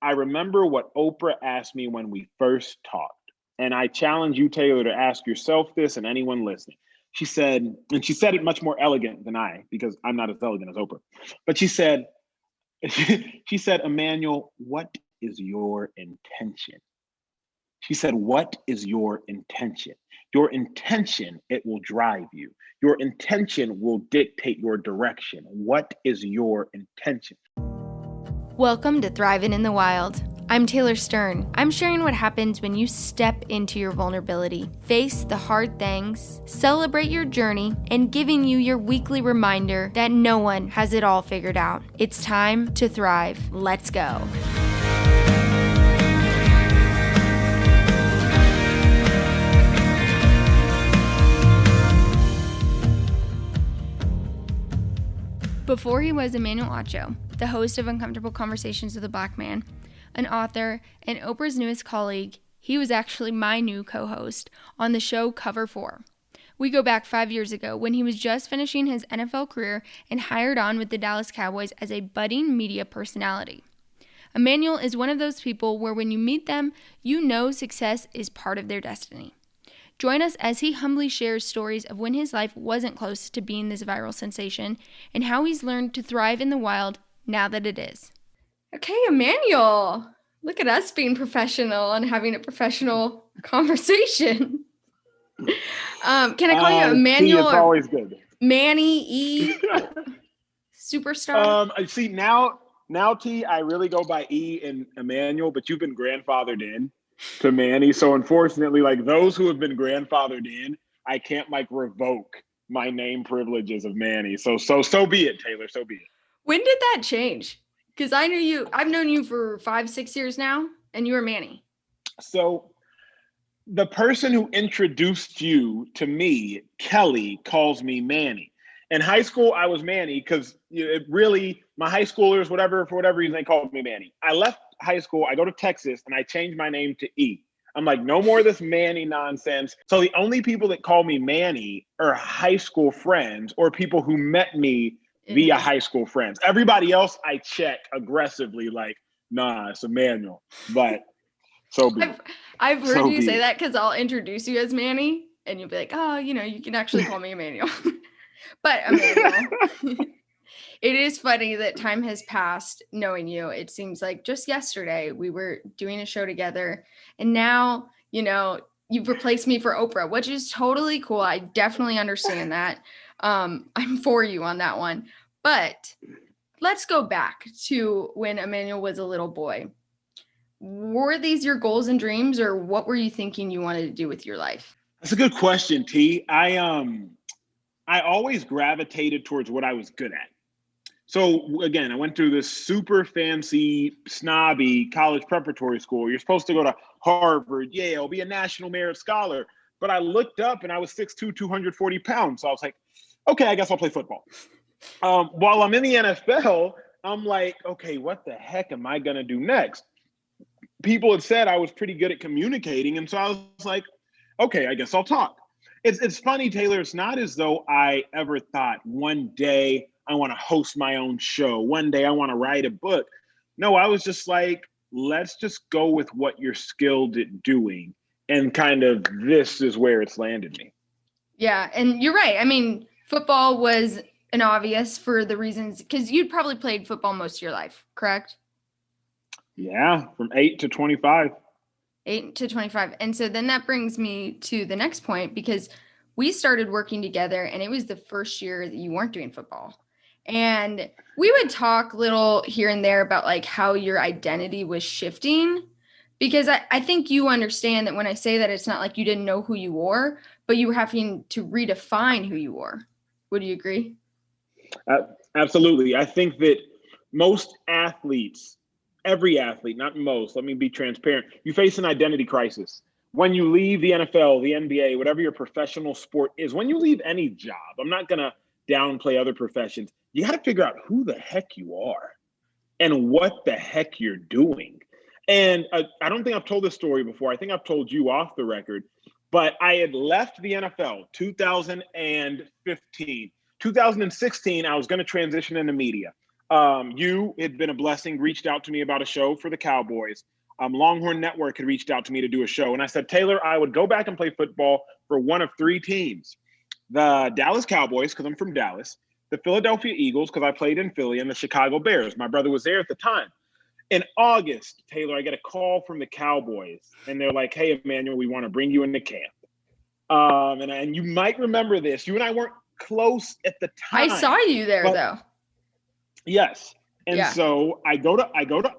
I remember what Oprah asked me when we first talked. And I challenge you, Taylor, to ask yourself this and anyone listening. She said, and she said it much more elegant than I, because I'm not as elegant as Oprah. But she said, she said, Emmanuel, what is your intention? She said, what is your intention? Your intention, it will drive you. Your intention will dictate your direction. What is your intention? Welcome to Thriving in the Wild. I'm Taylor Stern. I'm sharing what happens when you step into your vulnerability, face the hard things, celebrate your journey, and giving you your weekly reminder that no one has it all figured out. It's time to thrive. Let's go. Before he was Emmanuel Acho, the host of Uncomfortable Conversations with a Black Man, an author, and Oprah's newest colleague, he was actually my new co-host on the show Cover 4. We go back 5 years ago when he was just finishing his NFL career and hired on with the Dallas Cowboys as a budding media personality. Emmanuel is one of those people where when you meet them, you know success is part of their destiny. Join us as he humbly shares stories of when his life wasn't close to being this viral sensation and how he's learned to thrive in the wild now that it is. Okay, Emmanuel, look at us being professional and having a professional conversation. Can I call you Emmanuel? It's always good. Manny E. Superstar. See now, T, I really go by E and Emmanuel, but you've been grandfathered in to Manny. So unfortunately, like those who have been grandfathered in, I can't revoke my name privileges of Manny. So be it, Taylor. So be it. When did that change? Because I've known you for 5-6 years now, and you were Manny. So the person who introduced you to me, Kelly, calls me Manny. In high school, I was Manny because my high schoolers, for whatever reason, they called me Manny. I left high school, I go to Texas, and I changed my name to E. I'm like, no more of this Manny nonsense. So the only people that call me Manny are high school friends or people who met me via high school friends. Everybody else I check aggressively, like, nah, it's Emmanuel. But so be it. I've heard you say that because I'll introduce you as Manny, and you'll be like, oh, you can actually call me Emmanuel. But Emmanuel, it is funny that time has passed knowing you. It seems like just yesterday we were doing a show together, and now, you've replaced me for Oprah, which is totally cool. I definitely understand that. I'm for you on that one. But let's go back to when Emmanuel was a little boy. Were these your goals and dreams, or what were you thinking you wanted to do with your life? That's a good question, T. I always gravitated towards what I was good at. So again, I went through this super fancy, snobby college preparatory school. You're supposed to go to Harvard, Yale, be a National Merit Scholar. But I looked up and I was 6'2", 240 pounds. So I was like, okay, I guess I'll play football. While I'm in the NFL, I'm like, okay, what the heck am I going to do next? People had said I was pretty good at communicating. And so I was like, okay, I guess I'll talk. It's funny, Taylor. It's not as though I ever thought one day I want to host my own show. One day I want to write a book. No, I was just like, let's just go with what you're skilled at doing. And kind of this is where it's landed me. Yeah, and you're right. I mean, football was an obvious for the reasons, because you'd probably played football most of your life, correct? Yeah, from 8 to 25. 8 to 25. And so then that brings me to the next point, because we started working together and it was the first year that you weren't doing football. And we would talk little here and there about like how your identity was shifting, because I think you understand that when I say that, it's not like you didn't know who you were, but you were having to redefine who you were. Would you agree? Absolutely. I think that most athletes, every athlete, not most, let me be transparent, you face an identity crisis. When you leave the NFL, the NBA, whatever your professional sport is, when you leave any job, I'm not going to downplay other professions, you got to figure out who the heck you are and what the heck you're doing. And I don't think I've told this story before. I think I've told you off the record, but I had left the NFL 2015. 2016, I was going to transition into media. You had been a blessing, reached out to me about a show for the Cowboys. Longhorn Network had reached out to me to do a show. And I said, Taylor, I would go back and play football for one of three teams: the Dallas Cowboys, because I'm from Dallas, the Philadelphia Eagles, because I played in Philly, and the Chicago Bears. My brother was there at the time. In August, Taylor, I get a call from the Cowboys, and they're like, hey, Emmanuel, we want to bring you into camp. And you might remember this. You and I weren't close at the time. I saw you there, though. Yes. And so I go to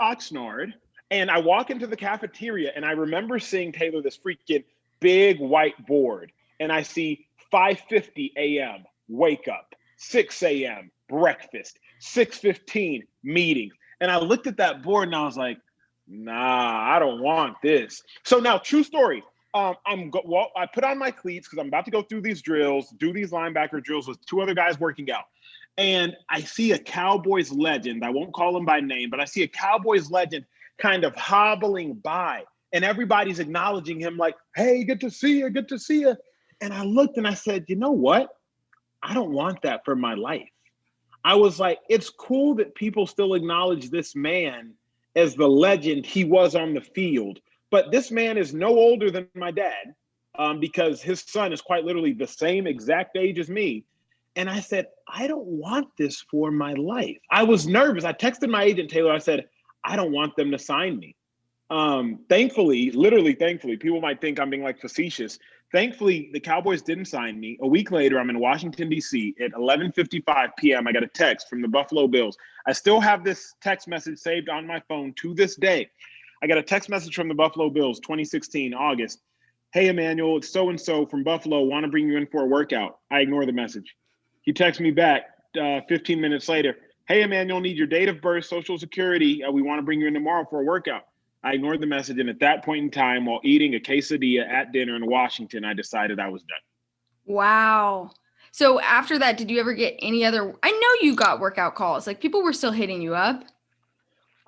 Oxnard, and I walk into the cafeteria, and I remember seeing, Taylor, this freaking big white board. And I see 5:50 a.m. wake up, 6 a.m. breakfast, 6:15 meetings. And I looked at that board and I was like, nah, I don't want this. So now, true story. I put on my cleats because I'm about to go through these drills, do these linebacker drills with two other guys working out. And I see a Cowboys legend. I won't call him by name, but I see a Cowboys legend kind of hobbling by. And everybody's acknowledging him like, hey, good to see you, good to see you. And I looked and I said, you know what? I don't want that for my life. I was like, it's cool that people still acknowledge this man as the legend he was on the field. But this man is no older than my dad, because his son is quite literally the same exact age as me. And I said, I don't want this for my life. I was nervous. I texted my agent, Taylor. I said, I don't want them to sign me. Thankfully, people might think I'm being like facetious. Thankfully, the Cowboys didn't sign me. A week later, I'm in Washington, D.C. at 11:55 p.m. I got a text from the Buffalo Bills. I still have this text message saved on my phone to this day. I got a text message from the Buffalo Bills, 2016, August. Hey, Emmanuel, it's so-and-so from Buffalo. Want to bring you in for a workout. I ignore the message. He texts me back 15 minutes later. Hey, Emmanuel, need your date of birth, social security. We want to bring you in tomorrow for a workout. I ignored the message, and at that point in time, while eating a quesadilla at dinner in Washington, I decided I was done. Wow. So after that, did you ever get any other? I know you got workout calls. Like, people were still hitting you up.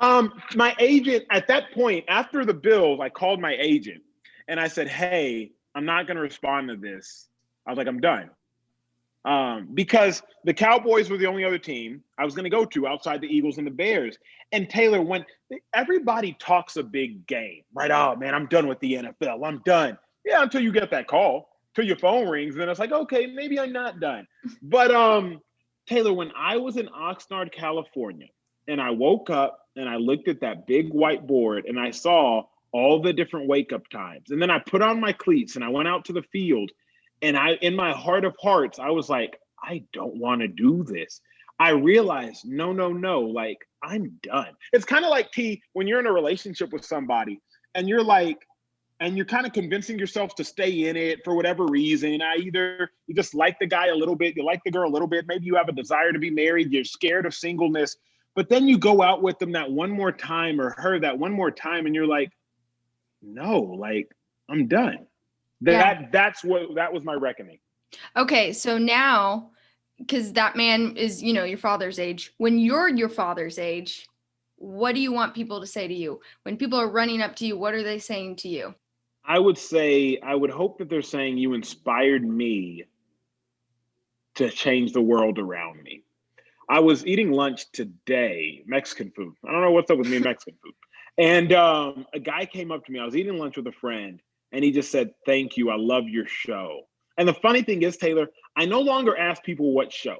My agent, at that point, after the Bills, I called my agent, and I said, hey, I'm not going to respond to this. I was like, I'm done. Because the Cowboys were the only other team I was going to go to outside the Eagles and the Bears. And Taylor, when everybody talks a big game, right? Oh, man, I'm done with the NFL. I'm done. Yeah, until you get that call, till your phone rings. Then it's like, okay, maybe I'm not done. But Taylor, when I was in Oxnard, California, and I woke up and I looked at that big white board and I saw all the different wake up times. And then I put on my cleats and I went out to the field. And in my heart of hearts, I was like, I don't want to do this. I realized, no, like, I'm done. It's kind of like, T, when you're in a relationship with somebody and you're kind of convincing yourself to stay in it for whatever reason. Either you just like the guy a little bit, you like the girl a little bit, maybe you have a desire to be married, you're scared of singleness, but then you go out with them that one more time or her that one more time and you're like, no, like, I'm done. That was my reckoning. Okay, so now, because that man is, your father's age. When you're your father's age, what do you want people to say to you? When people are running up to you, what are they saying to you? I would hope that they're saying you inspired me to change the world around me. I was eating lunch today, Mexican food. I don't know what's up with me and Mexican food. And a guy came up to me. I was eating lunch with a friend. And he just said, thank you. I love your show. And the funny thing is, Taylor, I no longer ask people what show.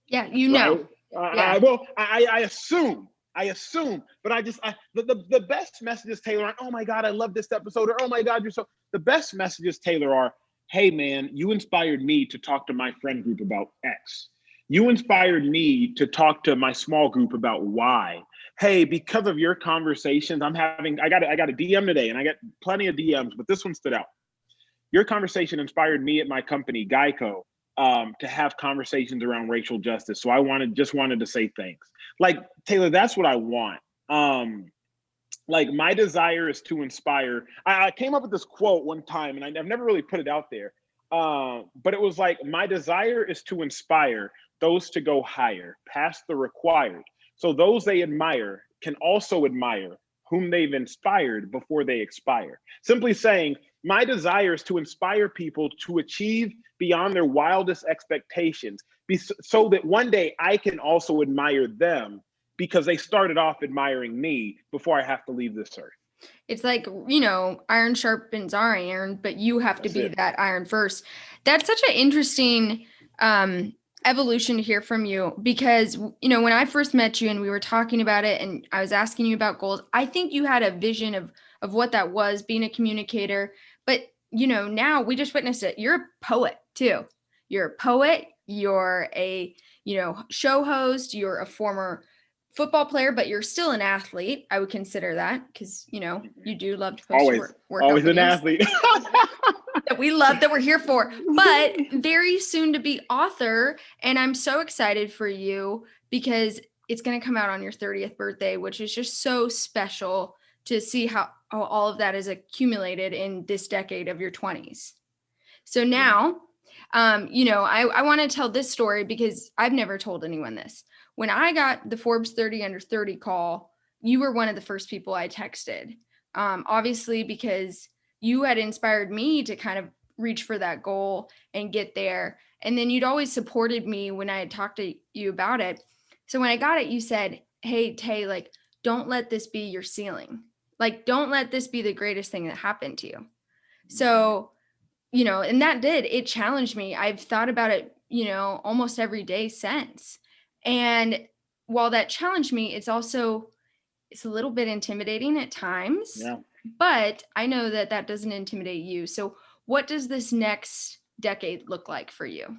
Yeah, you know. Right? I assume, but the best messages, Taylor, are, oh my God, I love this episode. Or, oh my God, the best messages, Taylor, are, hey man, you inspired me to talk to my friend group about X. You inspired me to talk to my small group about Y. Hey, because of your conversations, I got a DM today, and I got plenty of DMs, but this one stood out. Your conversation inspired me at my company, Geico, to have conversations around racial justice. So I just wanted to say thanks. Like, Taylor, that's what I want. Like, my desire is to inspire. I came up with this quote one time, and I've never really put it out there. But it was like, my desire is to inspire those to go higher, past the required. So those they admire can also admire whom they've inspired before they expire. Simply saying, my desire is to inspire people to achieve beyond their wildest expectations, so that one day I can also admire them because they started off admiring me before I have to leave this earth. It's like, iron sharpens iron, but you have to be that iron first. That's such an interesting evolution to hear from you, because, when I first met you and we were talking about it and I was asking you about goals, I think you had a vision of what that was, being a communicator. But, now we just witnessed it. You're a poet too. You're a poet. You're a, show host. You're a former football player, but you're still an athlete. I would consider that, because you do love to post always workout an videos athlete that we love, that we're here for. But very soon to be author, and I'm so excited for you because it's going to come out on your 30th birthday, which is just so special to see how all of that is accumulated in this decade of your 20s. So now, I want to tell this story because I've never told anyone this. When I got the Forbes 30 under 30 call, you were one of the first people I texted, obviously because you had inspired me to kind of reach for that goal and get there. And then you'd always supported me when I had talked to you about it. So when I got it, you said, hey, Tay, like, don't let this be your ceiling. Like, don't let this be the greatest thing that happened to you. So, and that it challenged me. I've thought about it, almost every day since. And while that challenged me, it's a little bit intimidating at times. Yeah. But I know that doesn't intimidate you. So what does this next decade look like for you?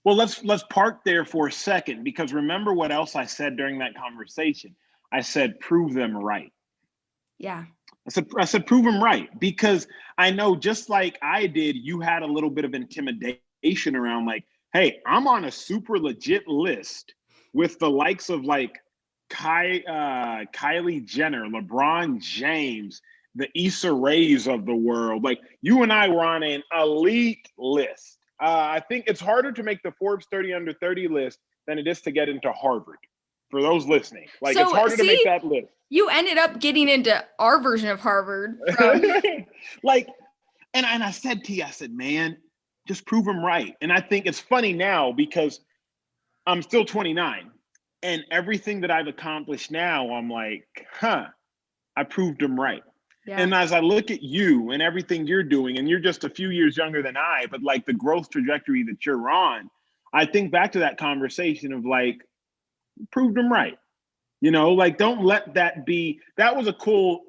Well, let's park there for a second, because remember what else I said during that conversation. I said, prove them right. Yeah. I said, prove them right, because I know just like I did, you had a little bit of intimidation around like, hey, I'm on a super legit list with the likes of like Kylie Jenner, LeBron James, the Issa Raes of the world. Like, you and I were on an elite list. I think it's harder to make the Forbes 30 under 30 list than it is to get into Harvard. For those listening, like, it's harder to make that list. You ended up getting into our version of Harvard. Like, and I said to you, I said, man, just prove them right. And I think it's funny now because I'm still 29, and everything that I've accomplished now, I'm like, I proved them right. Yeah. And as I look at you and everything you're doing, and you're just a few years younger than I, but like the growth trajectory that you're on, I think back to that conversation of like, proved them right. Like, don't let that be, that was a cool,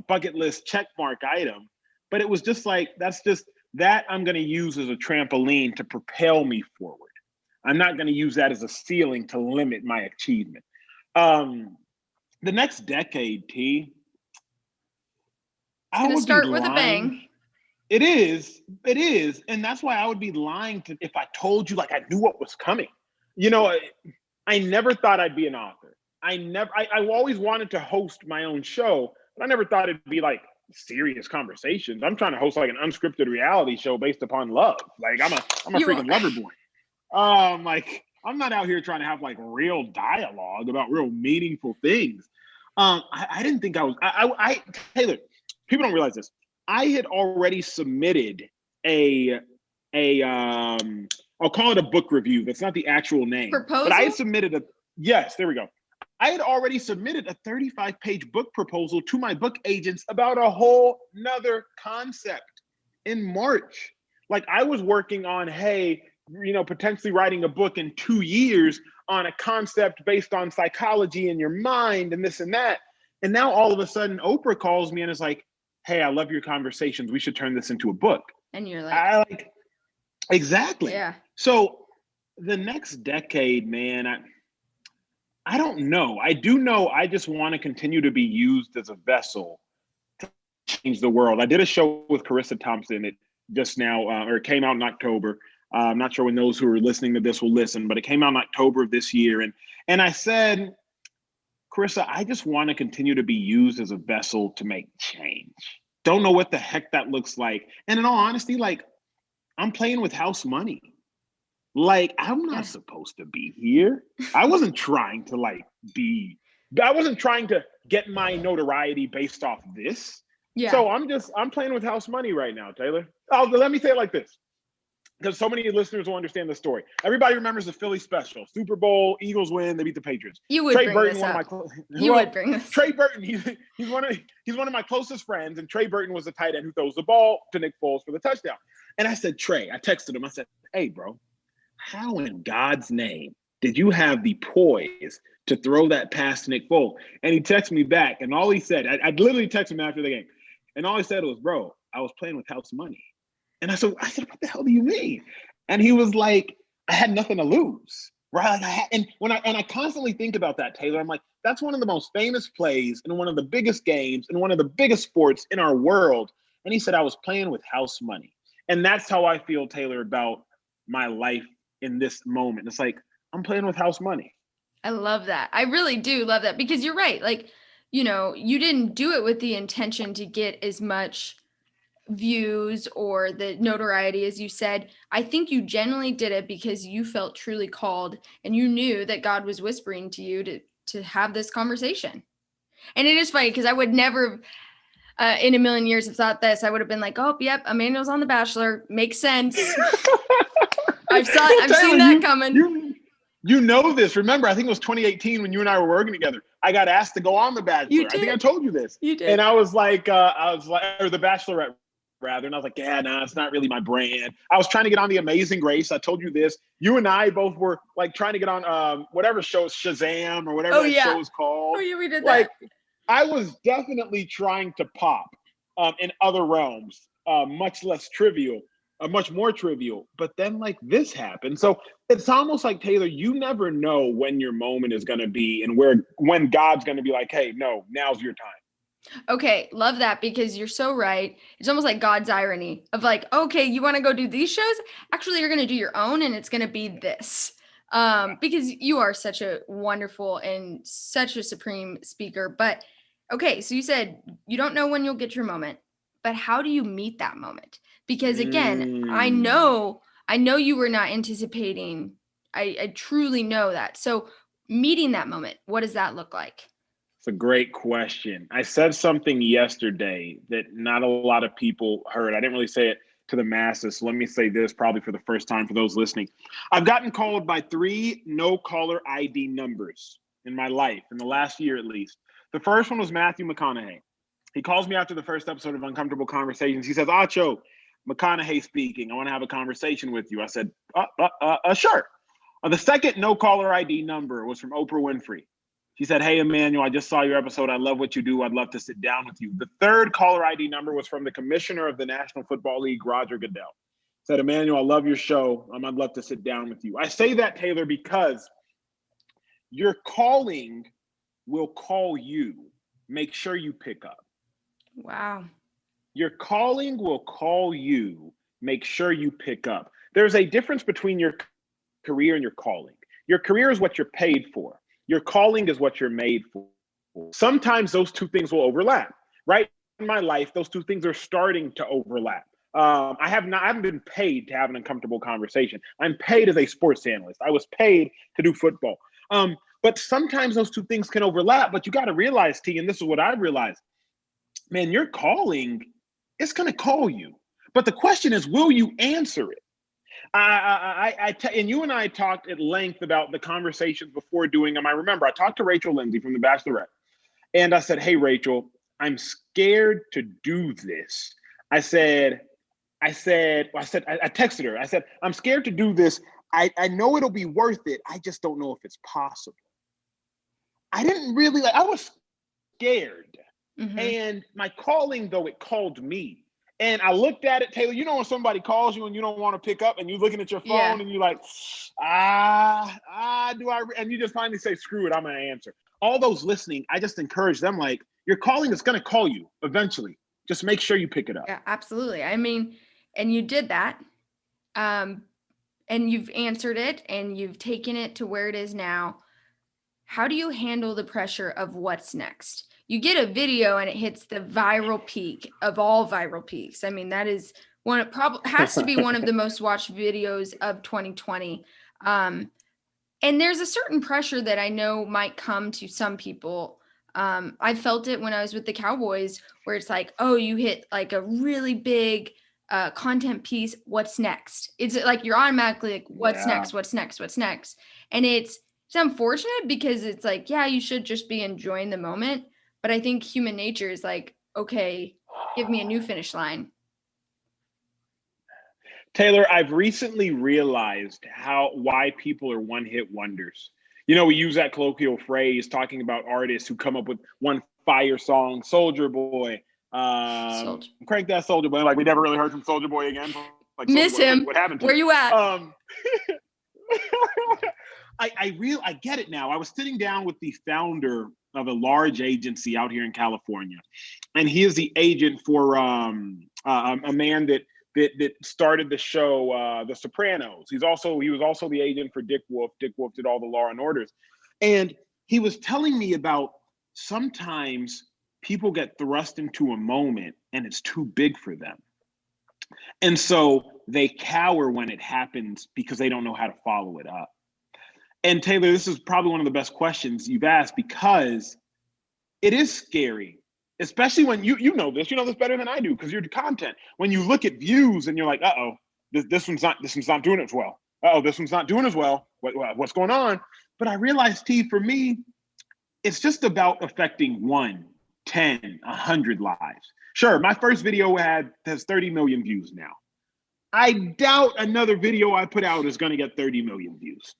bucket list check mark item, but it was just like, that I'm going to use as a trampoline to propel me forward. I'm not going to use that as a ceiling to limit my achievement. The next decade, T, it's going to start with a bang. It is. And that's why I would be lying if I told you like I knew what was coming. I never thought I'd be an author. I always wanted to host my own show, but I never thought it'd be like serious conversations. I'm trying to host like an unscripted reality show based upon love. Like, I'm a freaking lover boy. Like, I'm not out here trying to have like real dialogue about real meaningful things. I didn't think I was, Taylor, people don't realize this. I had already submitted I'll call it a book review. That's not the actual name. Proposal? But I had submitted yes, there we go. I had already submitted a 35-page book proposal to my book agents about a whole nother concept in March. Like, I was working on, hey, potentially writing a book in 2 years on a concept based on psychology in your mind and this and that. And now all of a sudden Oprah calls me and is like, hey, I love your conversations. We should turn this into a book. And you're like, exactly. Yeah. So the next decade, man, I don't know. I do know I just want to continue to be used as a vessel to change the world. I did a show with Carissa Thompson. It just now, or it came out in October. I'm not sure when those who are listening to this will listen, but it came out in October of this year. And I said, Carissa, I just want to continue to be used as a vessel to make change. Don't know what the heck that looks like. And in all honesty, like, I'm playing with house money. Like, I'm not supposed to be here. I wasn't trying to I wasn't trying to get my notoriety based off this. Yeah. So I'm playing with house money right now, Taylor. Let me say it like this. because so many listeners will understand the story. Everybody remembers the Philly special. Super Bowl, Eagles win, they beat the Patriots. You would Trey bring Burton, this one up. of my You would bring this. Trey Burton, he's one of my closest friends, and Trey Burton was the tight end who throws the ball to Nick Foles for the touchdown. And I said, Trey, I texted him. I said, hey, bro, how in God's name did you have the poise to throw that pass to Nick Foles? And he texted me back, and all he said, I literally texted him after the game, and all he said was, bro, I was playing with house money. And I said, what the hell do you mean? And he was like, I had nothing to lose, right? Like I constantly think about that, Taylor. I'm like, that's one of the most famous plays in one of the biggest games in one of the biggest sports in our world. And he said, I was playing with house money. And that's how I feel, Taylor, about my life in this moment. It's like, I'm playing with house money. I love that. I really do love that, because you're right. Like, you know, you didn't do it with the intention to get as much views or the notoriety as you said. I think you genuinely did it because you felt truly called, and you knew that God was whispering to you to have this conversation. And it is funny because I would never in a million years have thought this. I would have been like, oh, yep, Emmanuel's on The Bachelor. Makes sense. I've seen that coming. You know this. Remember, I think it was 2018 when you and I were working together. I got asked to go on The Bachelor. You did. I think I told you this. You did. And I was like, or The Bachelorette, rather. And I was like, yeah, nah, it's not really my brand. I was trying to get on The Amazing Race. I told you this. You and I both were like trying to get on whatever show, Shazam or whatever show is called. Oh, yeah, we did like, that. I was definitely trying to pop in other realms, much more trivial. But then like this happened. So it's almost like, Taylor, you never know when your moment is going to be and when God's going to be like, hey, no, now's your time. Okay, love that, because you're so right. It's almost like God's irony of like, okay, you want to go do these shows? Actually, you're going to do your own, and it's going to be this. Because you are such a wonderful and such a supreme speaker. But okay, so you said you don't know when you'll get your moment, but how do you meet that moment? Because again, I know you were not anticipating. I truly know that. So meeting that moment, what does that look like? It's a great question. I said something yesterday that not a lot of people heard. I didn't really say it to the masses. So let me say this probably for the first time for those listening. I've gotten called by 3 no caller ID numbers in my life, in the last year at least. The first one was Matthew McConaughey. He calls me after the first episode of Uncomfortable Conversations. He says, Acho, McConaughey speaking. I want to have a conversation with you. I said, sure. The second no caller ID number was from Oprah Winfrey. She said, hey, Emmanuel, I just saw your episode. I love what you do. I'd love to sit down with you. The third caller ID number was from the commissioner of the National Football League, Roger Goodell. Said, Emmanuel, I love your show. I'd love to sit down with you. I say that, Taylor, because your calling will call you. Make sure you pick up. Wow. Your calling will call you. Make sure you pick up. There's a difference between your career and your calling. Your career is what you're paid for. Your calling is what you're made for. Sometimes those two things will overlap. Right in my life, those two things are starting to overlap. I haven't been paid to have an uncomfortable conversation. I'm paid as a sports analyst. I was paid to do football. But sometimes those two things can overlap. But you got to realize, T, and this is what I realized, man, your calling is going to call you. But the question is, will you answer it? And you and I talked at length about the conversations before doing them. I remember I talked to Rachel Lindsay from The Bachelorette, and I said, hey, Rachel, I'm scared to do this. I texted her. I said, I'm scared to do this. I know it'll be worth it. I just don't know if it's possible. I didn't really I was scared. Mm-hmm. And my calling, though, it called me. And I looked at it, Taylor, you know when somebody calls you and you don't want to pick up and you're looking at your phone and you're like, and you just finally say, screw it, I'm going to answer. All those listening, I just encourage them, like, your calling is going to call you eventually. Just make sure you pick it up. Yeah, absolutely. I mean, and you did that. And you've answered it and you've taken it to where it is now. How do you handle the pressure of what's next? You get a video and it hits the viral peak of all viral peaks. I mean, that is has to be one of the most watched videos of 2020. And there's a certain pressure that I know might come to some people. I felt it when I was with the Cowboys, where it's like, oh, you hit like a really big content piece, what's next? It's like you're automatically like, what's next? What's next? What's next? And it's unfortunate because it's like, yeah, you should just be enjoying the moment. But I think human nature is like, okay, give me a new finish line. Taylor, I've recently realized why people are one-hit wonders. You know, we use that colloquial phrase talking about artists who come up with one fire song, Soldier Boy. Crank that Soldier Boy. Like, we never really heard from Soldier Boy again. Like, miss Boy, him. what happened to Where you at? I get it now. I was sitting down with the founder of a large agency out here in California, and he is the agent for a man that started the show The Sopranos. He was also the agent for Dick Wolf. Dick Wolf did all the Law and Orders, and he was telling me about sometimes people get thrust into a moment and it's too big for them, and so they cower when it happens because they don't know how to follow it up. And Taylor, this is probably one of the best questions you've asked, because it is scary, especially when you know this better than I do because you're the content. When you look at views and you're like, uh-oh, this one's not doing as well. Uh-oh, this one's not doing as well. What's going on? But I realized, T, for me, it's just about affecting 1, 10, 100 lives. Sure, my first video has 30 million views now. I doubt another video I put out is going to get 30 million views.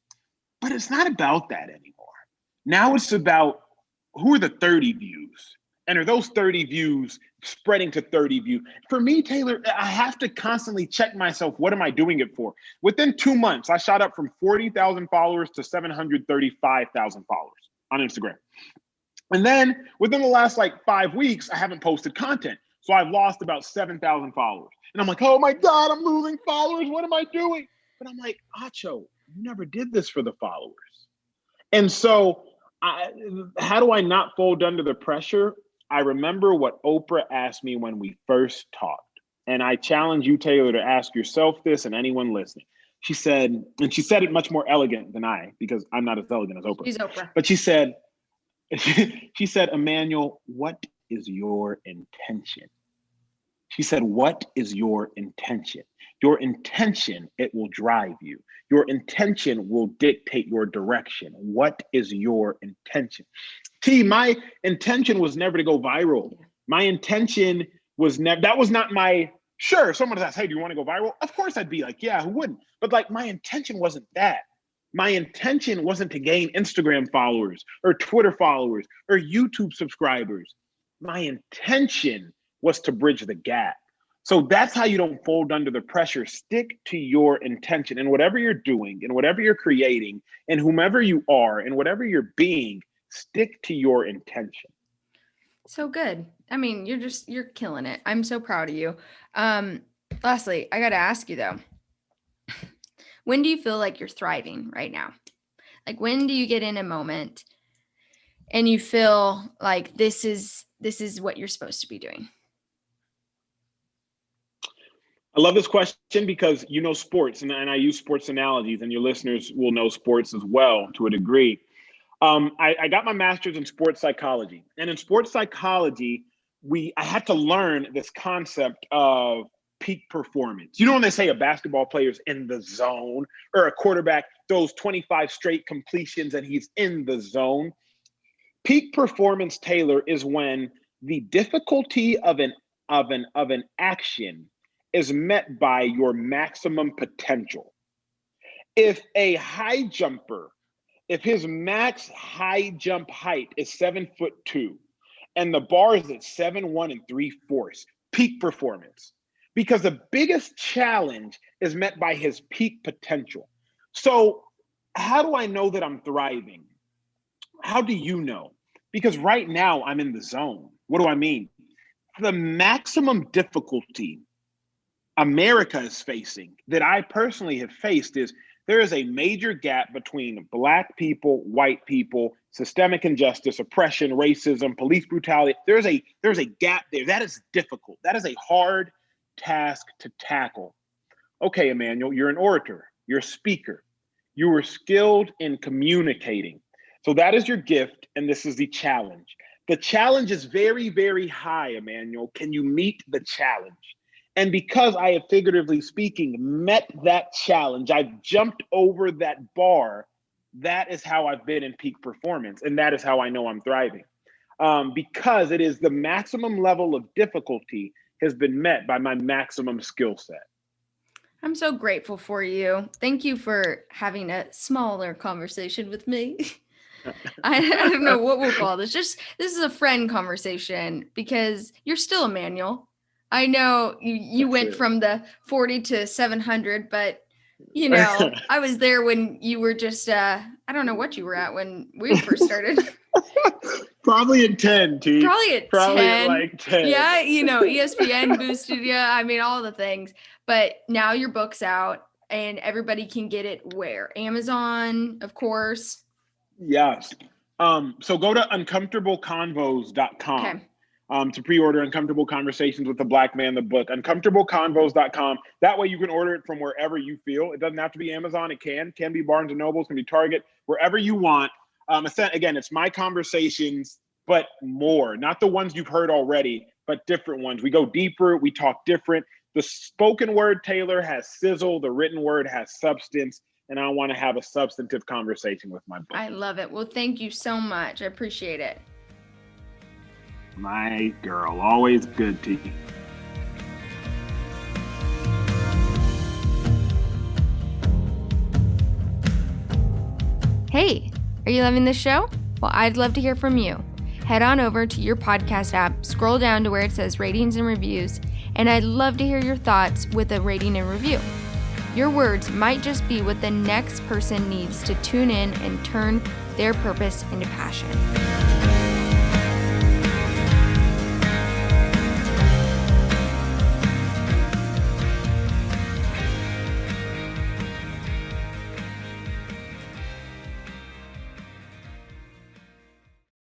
But it's not about that anymore. Now it's about who are the 30 views? And are those 30 views spreading to 30 views? For me, Taylor, I have to constantly check myself. What am I doing it for? Within 2 months, I shot up from 40,000 followers to 735,000 followers on Instagram. And then within the last 5 weeks, I haven't posted content. So I've lost about 7,000 followers. And I'm like, oh my God, I'm losing followers. What am I doing? But I'm like, Acho, you never did this for the followers. And so how do I not fold under the pressure? I remember what Oprah asked me when we first talked. And I challenge you, Taylor, to ask yourself this and anyone listening. She said, and she said it much more elegant than I, because I'm not as elegant as Oprah. She's Oprah. But she said, Emmanuel, what is your intention? She said, what is your intention? Your intention, it will drive you. Your intention will dictate your direction. What is your intention? T, my intention was never to go viral. My intention was never, that was not my, sure, someone asked, hey, do you want to go viral? Of course I'd be like, yeah, who wouldn't? But my intention wasn't that. My intention wasn't to gain Instagram followers or Twitter followers or YouTube subscribers. My intention was to bridge the gap. So that's how you don't fold under the pressure. Stick to your intention, and whatever you're doing and whatever you're creating and whomever you are and whatever you're being, stick to your intention. So good. I mean, you're killing it. I'm so proud of you. Lastly, I got to ask you though, when do you feel like you're thriving right now? Like, when do you get in a moment and you feel like this is what you're supposed to be doing? I love this question because you know sports, and I use sports analogies, and your listeners will know sports as well to a degree. I got my master's in sports psychology, and in sports psychology, I had to learn this concept of peak performance. You know when they say a basketball player's in the zone, or a quarterback throws 25 straight completions and he's in the zone? Peak performance, Taylor, is when the difficulty of an action is met by your maximum potential. If a high jumper, if his max high jump height is 7'2", and the bar is at 7'1" and 3/4, peak performance. Because the biggest challenge is met by his peak potential. So how do I know that I'm thriving? How do you know? Because right now I'm in the zone. What do I mean? The maximum difficulty America is facing, that I personally have faced, is there is a major gap between Black people, white people, systemic injustice, oppression, racism, police brutality. There's a gap there. That is difficult. That is a hard task to tackle. Okay, Emmanuel, you're an orator, you're a speaker, you were skilled in communicating. So that is your gift, and this is the challenge. The challenge is very, very high, Emmanuel. Can you meet the challenge? And because I have, figuratively speaking, met that challenge, I've jumped over that bar. That is how I've been in peak performance. And that is how I know I'm thriving. Because it is the maximum level of difficulty has been met by my maximum skill set. I'm so grateful for you. Thank you for having a smaller conversation with me. I don't know what we'll call this. This is a friend conversation because you're still Emmanuel. I know you went from the 40 to 700, but I was there when you were just, I don't know what you were at when we first started. Probably at 10, T. Probably at 10. Like 10. Yeah, ESPN boosted you. I mean, all the things. But now your book's out and everybody can get it where? Amazon, of course. Yes. So go to uncomfortableconvos.com. Okay. To pre-order Uncomfortable Conversations with the Black Man, the book, uncomfortableconvos.com. That way you can order it from wherever you feel. It doesn't have to be Amazon. It can be Barnes & Noble, can be Target, wherever you want. Again, it's my conversations, but more, not the ones you've heard already, but different ones. We go deeper. We talk different. The spoken word, Taylor, has sizzle. The written word has substance. And I want to have a substantive conversation with my book. I love it. Well, thank you so much. I appreciate it. My girl, always good to you. Hey, are you loving this show? Well, I'd love to hear from you. Head on over to your podcast app, scroll down to where it says ratings and reviews, and I'd love to hear your thoughts with a rating and review. Your words might just be what the next person needs to tune in and turn their purpose into passion.